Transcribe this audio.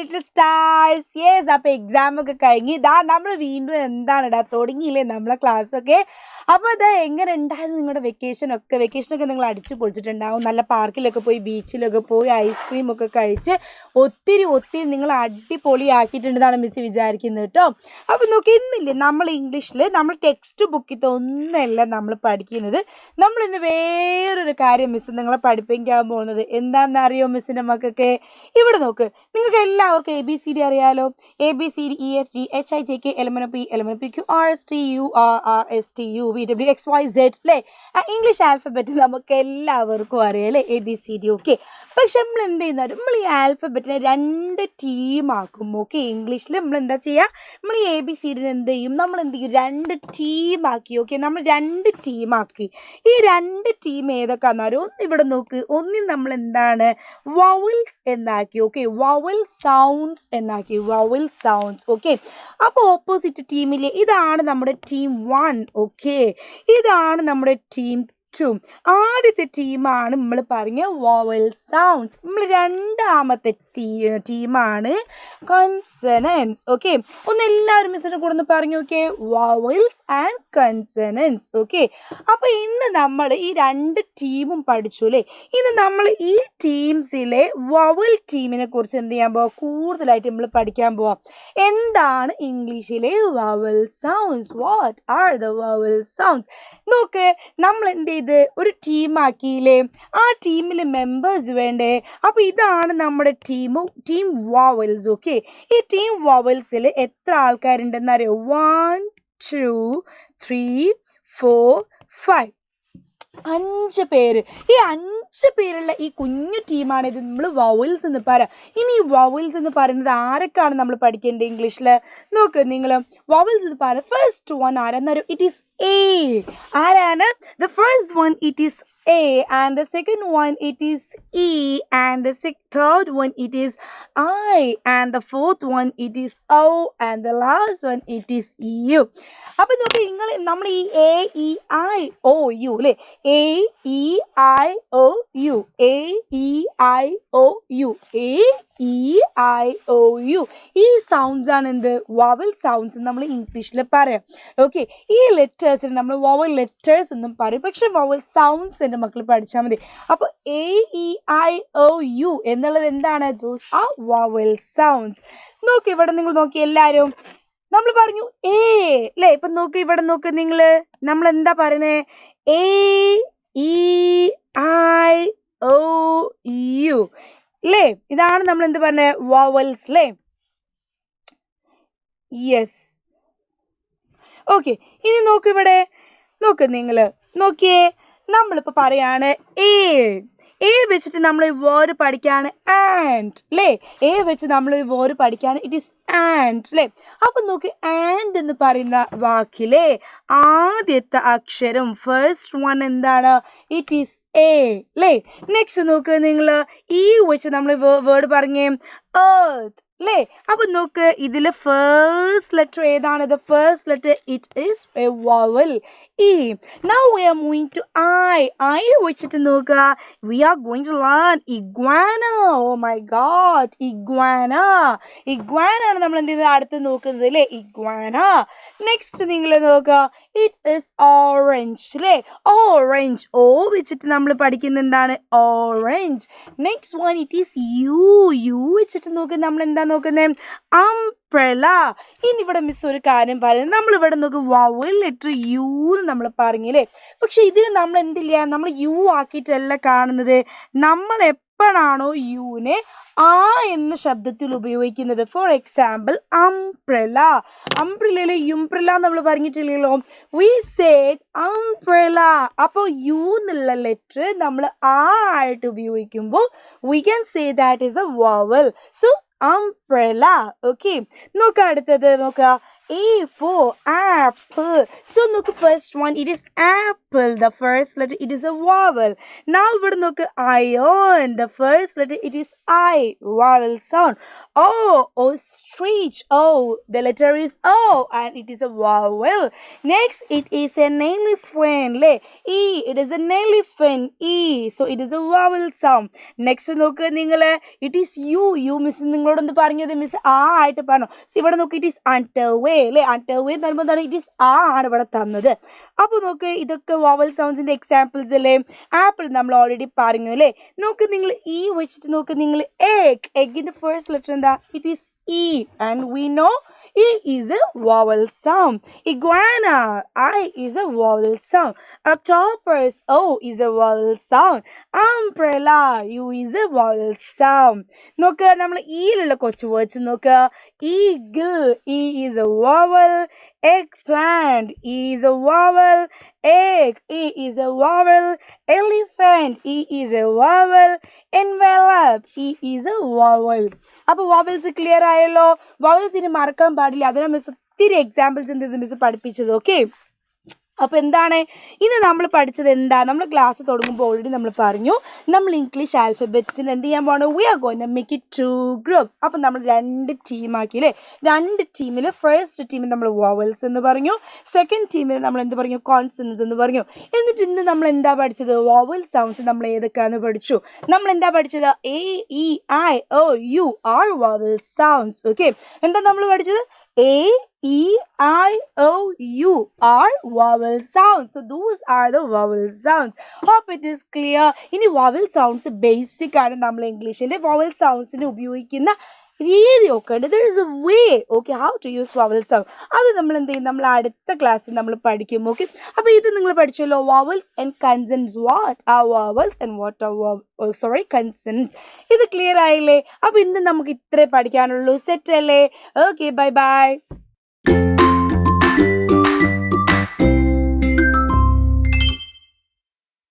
Little stars. Yes, അപ്പോൾ exam ഒക്കെ കഴിഞ്ഞ് ഇതാ നമ്മൾ വീണ്ടും എന്താണ് തുടങ്ങിയില്ലേ നമ്മളെ ക്ലാസ്സൊക്കെ. അപ്പോൾ ഇത് എങ്ങനെ ഉണ്ടായിരുന്നു നിങ്ങളുടെ വെക്കേഷനൊക്കെ നിങ്ങൾ അടിച്ചു പൊളിച്ചിട്ടുണ്ടാവും. നല്ല പാർക്കിലൊക്കെ പോയി ബീച്ചിലൊക്കെ പോയി ഐസ്ക്രീം ഒക്കെ കഴിച്ച് ഒത്തിരി നിങ്ങൾ അടിപൊളിയാക്കിയിട്ടുണ്ടെന്നാണ് മിസ് വിചാരിക്കുന്നത് കേട്ടോ. അപ്പോൾ നോക്കി ഇന്നില്ലേ നമ്മൾ ഇംഗ്ലീഷിൽ നമ്മൾ ടെക്സ്റ്റ് ബുക്കിലത്തെ ഒന്നല്ല നമ്മൾ പഠിക്കുന്നത്. നമ്മളിന്ന് വേറൊരു കാര്യം മിസ് നിങ്ങളെ പഠിപ്പിക്കാൻ പോകുന്നത് എന്താണെന്നറിയോ മിസ്സിൻ്റെ മക്കൾക്ക്? ഇവിടെ നോക്ക്, നിങ്ങൾക്ക് എല്ലാവർക്കും ABCD അറിയാലോ. ABCD EFG HIJK LMNOP LMNOP QRST URRST UVWXYZ അല്ലേ? ഇംഗ്ലീഷ് ആൽഫബറ്റ് നമുക്ക് എല്ലാവർക്കും അറിയാം അല്ലേ, ABCD. ഓക്കെ, പക്ഷെ നമ്മൾ എന്ത് ചെയ്യുന്നത്, നമ്മൾ ഈ ആൽഫബറ്റിനെ 2 ടീമാക്കും. ഓക്കെ, ഇംഗ്ലീഷിൽ നമ്മൾ എന്താ ചെയ്യുക, നമ്മൾ ഈ ABCD എന്ത് ചെയ്യും, നമ്മൾ എന്ത് ചെയ്യും, 2 ടീമാക്കി. ഓക്കെ, നമ്മൾ 2 ടീമാക്കി. ഈ 2 ടീം ഏതൊക്കെയാണെന്നറിയോ? ഒന്ന് ഇവിടെ നോക്ക്, ഒന്നിൽ നമ്മൾ എന്താണ് വവൽസ് എന്നാക്കി. ഓക്കെ, വവൽ സൗണ്ട്സ് എന്നാക്കി, വവൽ സൗണ്ട്സ്. ഓക്കെ, അപ്പോൾ ഓപ്പോസിറ്റ് ടീമിലെ ഇതാണ് നമ്മുടെ ടീം 1. ഓക്കെ, ഇതാണ് നമ്മുടെ ടീം 2. ആദ്യത്തെ ടീമാണ് നമ്മൾ പറഞ്ഞ വവൽ സൗണ്ട്സ്. നമ്മൾ രണ്ടാമത്തെ ടീമാണ് കൺസണൻസ്. ഓക്കെ, ഒന്ന് എല്ലാവരും മിസ്സിൻ്റെ കൂടെ ഒന്ന് പറഞ്ഞു. Okay, vowels and consonants. Okay, അപ്പോൾ ഇന്ന് നമ്മൾ ഈ 2 ടീമും പഠിച്ചു അല്ലേ. ഇന്ന് നമ്മൾ ഈ ടീംസിലെ വവൽ ടീമിനെ കുറിച്ച് എന്ത് ചെയ്യാൻ പോവാം, കൂടുതലായിട്ട് നമ്മൾ പഠിക്കാൻ പോവാം. എന്താണ് ഇംഗ്ലീഷിലെ vowel sounds? What are the vowel sounds? നോക്ക്, നമ്മൾ എന്ത് ചെയ്ത് ഒരു ടീമാക്കിയില്ലേ, ആ ടീമിൽ മെമ്പേഴ്സ് വേണ്ടേ. അപ്പോൾ ഇതാണ് നമ്മുടെ ടീം വവൽസ്. ഓക്കെ, ഈ ടീം വവൽസിൽ എത്ര ആൾക്കാരുണ്ടെന്ന് അറിയോ? 1 2 3 4 5 5 പേര്. ഈ 5 പേരുള്ള ഈ കുഞ്ഞു ടീമാണ് ഇത് നമ്മൾ വവൽസ് എന്ന് പറയാം. ഇനി ഈ വവൽസ് എന്ന് പറയുന്നത് ആരൊക്കെയാണ് നമ്മൾ പഠിക്കേണ്ടത് ഇംഗ്ലീഷിൽ? നോക്ക്, നിങ്ങൾ വവൽസ് എന്ന് പറയുന്നത് ഫസ്റ്റ് വൺ ആരെന്നറിയോ? It is A. ആരാണ്? The first one it is A, and the second one it is E, and the third one it is I, and the fourth one it is O, and the last one it is U. അപ്പോൾ നോക്കി, നമ്മൾ ഈ AEIOU അല്ലേ, AEIOU AEIOU AEIOU ഈ sounds ആണ് എന്ത്, vowel sounds നമ്മൾ ഇംഗ്ലീഷിൽ പറയാം. ഓക്കെ, ഈ ലെറ്റേഴ്സിന് നമ്മൾ വവൽ ലെറ്റേഴ്സ് എന്നും പറയും, പക്ഷെ വവൽ സൗണ്ട്സ് എൻ്റെ മക്കൾ പഠിച്ചാൽ മതി. അപ്പോൾ AEIOU എന്നുള്ളത് എന്താണ്? Those are vowel sounds. നോക്കി, ഇവിടെ നിങ്ങൾ നോക്കി എല്ലാവരും, നമ്മൾ പറഞ്ഞു A അല്ലേ. ഇപ്പം നോക്കി, ഇവിടെ നോക്ക് നിങ്ങൾ, നമ്മൾ എന്താ പറയണേ? AEIOU അല്ലേ. ഇതാണ് നമ്മൾ എന്ത് പറഞ്ഞത്, വവൽസ് അല്ലേ. യെസ്. ഓക്കെ, ഇനി നോക്ക്, ഇവിടെ നോക്ക്, നിങ്ങൾ നോക്കിയേ, നമ്മളിപ്പോൾ പറയാണ് A വെച്ചിട്ട് നമ്മൾ വേർഡ് പഠിക്കുകയാണ് ആൻഡ് അല്ലേ. A വെച്ച് നമ്മൾ വേർഡ് പഠിക്കുകയാണ് ഇറ്റ് ഈസ് ആൻഡ് അല്ലേ. അപ്പം നോക്ക്, ആൻഡ് എന്ന് പറയുന്ന വാക്കിലെ ആദ്യത്തെ അക്ഷരം ഫസ്റ്റ് വൺ എന്താണ്? ഇറ്റ് ഈസ് A അല്ലേ. നെക്സ്റ്റ് നോക്ക് നിങ്ങൾ, ഈ വെച്ച് നമ്മൾ വേർഡ് പറഞ്ഞേ earth അല്ലേ. അപ്പം നോക്ക്, ഇതിൽ ഫസ്റ്റ് ലെറ്റർ ഏതാണ്? The first letter it is A vowel E. Now we are moving to I വെച്ചിട്ട് നോക്കുക, we are going to learn iguana. Oh my god, iguana ആണ് നമ്മൾ എന്ത് ചെയ്യുന്നത്, അടുത്ത് നോക്കുന്നത് അല്ലേ, iguana. നെക്സ്റ്റ് നിങ്ങൾ നോക്കുക, ഇറ്റ് ഈസ് ഓറഞ്ച് അല്ലേ. ഓറഞ്ച് O വെച്ചിട്ട് നമ്മൾ പഠിക്കുന്നത് എന്താണ്? Orange. Next one it is U വെച്ചിട്ട് നോക്കുക, നമ്മൾ എന്താ നോക്കുന്നത്? umbrella. ഇനി ഇവിടെ മിസ് ഒരു കാര്യം പറയുന്നത്, നമ്മളിവിടെ നോക്ക് വവൽ ലെറ്റർ യു നമ്മൾ പറഞ്ഞില്ലേ, പക്ഷെ ഇതിന് നമ്മൾ എന്തില്ല, നമ്മൾ യു ആക്കിയിട്ടല്ല കാണുന്നത്. നമ്മൾ എപ്പോഴാണോ യുവിനെ ആ എന്ന ശബ്ദത്തിൽ ഉപയോഗിക്കുന്നത്, ഫോർ എക്സാമ്പിൾ അംബ്രല്ലയിൽ യുംബ്രല്ല നമ്മൾ പറഞ്ഞിട്ടില്ലല്ലോ, വി സേഡ് അംബ്രല്ല. അപ്പോൾ യു എന്നുള്ള ലെറ്റർ നമ്മൾ ആ ആയിട്ട് ഉപയോഗിക്കുമ്പോൾ we can say that is A vowel. So umbrella. Okay, നോക്കുക, അടുത്തത് നോക്കുക, A for apple. So look, first one, it is apple. The first letter, it is a vowel. Now look, iron. The first letter, it is I. Vowel sound. O, ostrich. O, the letter is O, and it is a vowel. Next, it is an elephant. E, it is an elephant. E, so it is a vowel sound. Next, look, it is U. U, miss, miss, so ഇവിടെ നോക്കി it is underway അല്ലേ underway എന്ന് പറയുമ്പോൾ it is ആ ആണ് ഇവിടെ തന്നത് അപ്പോൾ നോക്ക് ഇതൊക്കെ വവൽ സൗണ്ട്സിന്റെ എക്സാമ്പിൾസ് അല്ലേ ആപ്പിൾ നമ്മൾ ഓൾറെഡി പറഞ്ഞു അല്ലേ നോക്ക് നിങ്ങൾ ഈ വെച്ചിട്ട് നോക്ക് നിങ്ങൾ എഗിന്റെ ഫസ്റ്റ് ലെറ്റർ എന്താ it is E, and we know E is a vowel sound. Iguana, I is a vowel sound. Octopus, O is a vowel sound. Umbrella, U is a vowel sound. നോക്ക് നമ്മൾ ഈയിലുള്ള കുറച്ച് words നോക്ക് eagle, E is a vowel. Eggplant, E is a vowel. Egg, E is a vowel. Elephant, E is a vowel. Envelope, E is a vowel. അപ്പോൾ vowels clear ആയല്ലോ vowels ഇനി മറക്കാൻ പാടില്ല അതിനെ മിസ് ഒത്തിരി എക്സാമ്പിൾസ് എന്ത് miss പഠിപ്പിച്ചത് okay അപ്പോൾ എന്താണ് ഇന്ന് നമ്മൾ പഠിച്ചത് എന്താ നമ്മൾ ക്ലാസ് തുടങ്ങുമ്പോൾ ഓൾറെഡി നമ്മൾ പറഞ്ഞു നമ്മൾ ഇംഗ്ലീഷ് ആൽഫബറ്റ്സിന് എന്ത് ചെയ്യാൻ പോകണം we are going to make it 2 groups അപ്പം നമ്മൾ 2 ടീമാക്കി അല്ലേ 2 ടീമിൽ ഫസ്റ്റ് ടീമിൽ നമ്മൾ വവൽസ് എന്ന് പറഞ്ഞു സെക്കൻഡ് ടീമിൽ നമ്മൾ എന്ത് പറഞ്ഞു കോൺസണൻസ് എന്ന് പറഞ്ഞു എന്നിട്ട് ഇന്ന് നമ്മൾ എന്താ പഠിച്ചത് വവൽ സൗണ്ട്സ് നമ്മൾ ഏതൊക്കെയാണെന്ന് പഠിച്ചു നമ്മൾ എന്താ പഠിച്ചത് A E I O you are vowel sounds okay എന്താ നമ്മൾ പഠിച്ചത് A, E, I, O, U are vowel sounds. So those are the vowel sounds. Hope it is clear. ഇനി vowel sounds basic ആണ് നമ്മൾ ഇംഗ്ലീഷിന്റെ vowel soundsനെ ഉപയോഗിക്കുന്ന രീതിയൊക്കെ ഉണ്ട് there is a way okay how to use vowel sound അത് നമ്മൾ എന്ത് ചെയ്യും നമ്മൾ അടുത്ത ക്ലാസ്സിൽ നമ്മൾ പഠിക്കും ഓക്കെ അപ്പോൾ ഇത് നിങ്ങൾ പഠിച്ചല്ലോ vowels and consonants what are vowels and what are consonants ഇത് ക്ലിയർ ആയില്ലേ അപ്പോൾ ഇന്ന് നമുക്ക് ഇത്രേ പഠിക്കാനുള്ളൂ സെറ്റ് അല്ലേ ഓക്കെ ബൈ ബൈ